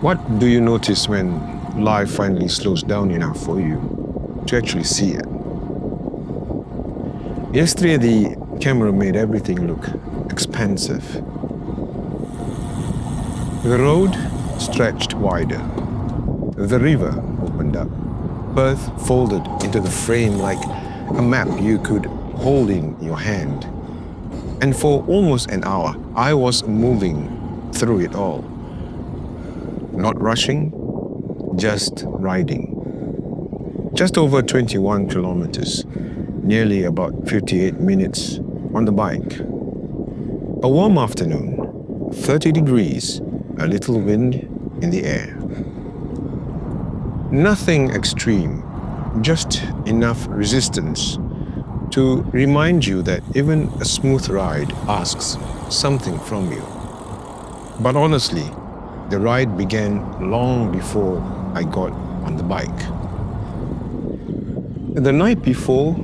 What do you notice when life finally slows down enough for you to actually see it? Yesterday, the camera made everything look expansive. The road stretched wider. The river opened up. Perth folded into the frame like a map you could hold in your hand. And for almost an hour, I was moving through it all. Not rushing, just riding. Just over 21 kilometers, nearly about 58 minutes on the bike. A warm afternoon, 30 degrees, a little wind in the air. Nothing extreme, just enough resistance to remind you that even a smooth ride asks something from you. But honestly, the ride began long before I got on the bike. The night before,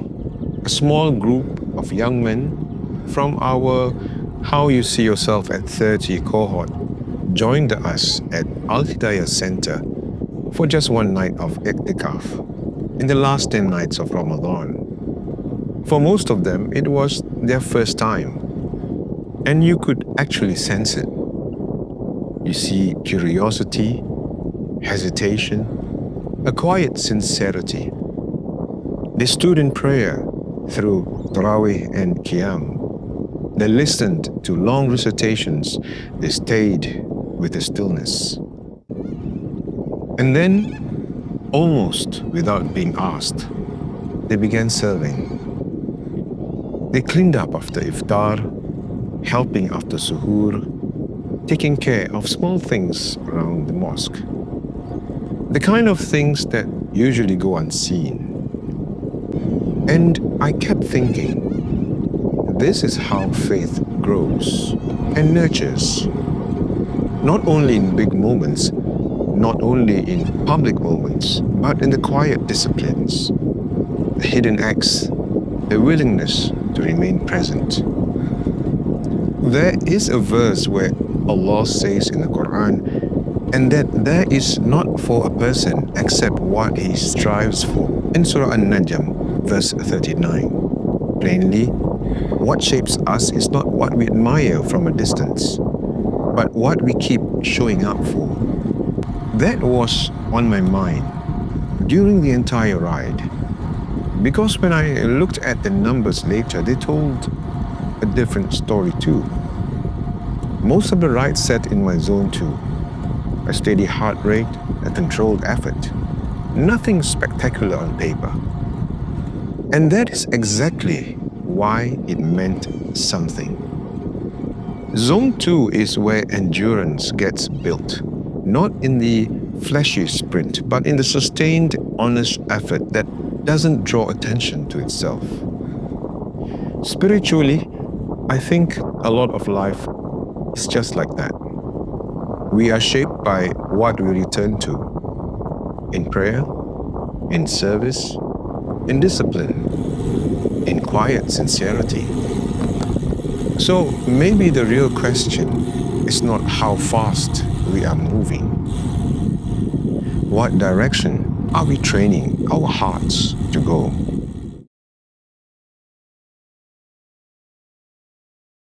a small group of young men from our How You See Yourself at 30 cohort joined us at Al-Hidayah Center for just one night of iʿtikāf in the last 10 nights of Ramadan. For most of them, it was their first time, and you could actually sense it. You see curiosity, hesitation, a quiet sincerity. They stood in prayer through Tarawih and Qiyam. They listened to long recitations. They stayed with the stillness. And then, almost without being asked, they began serving. They cleaned up after iftar, helping after suhoor, taking care of small things around the mosque. The kind of things that usually go unseen. And I kept thinking, this is how faith grows and nurtures. Not only in big moments, not only in public moments, but in the quiet disciplines, the hidden acts, the willingness to remain present. There is a verse where Allah says in the Quran, and that there is not for a person except what he strives for. In Surah An-Najm, verse 39. Plainly, what shapes us is not what we admire from a distance, but what we keep showing up for. That was on my mind during the entire ride, because when I looked at the numbers later, they told a different story too. Most of the ride set in my zone 2, a steady heart rate, a controlled effort, nothing spectacular on paper. And that is exactly why it meant something. Zone 2 is where endurance gets built, not in the flashy sprint, but in the sustained, honest effort that doesn't draw attention to itself. Spiritually, I think a lot of life is just like that. We are shaped by what we return to in prayer, in service, in discipline, in quiet sincerity. So maybe the real question is not how fast we are moving. What direction are we training our hearts to go?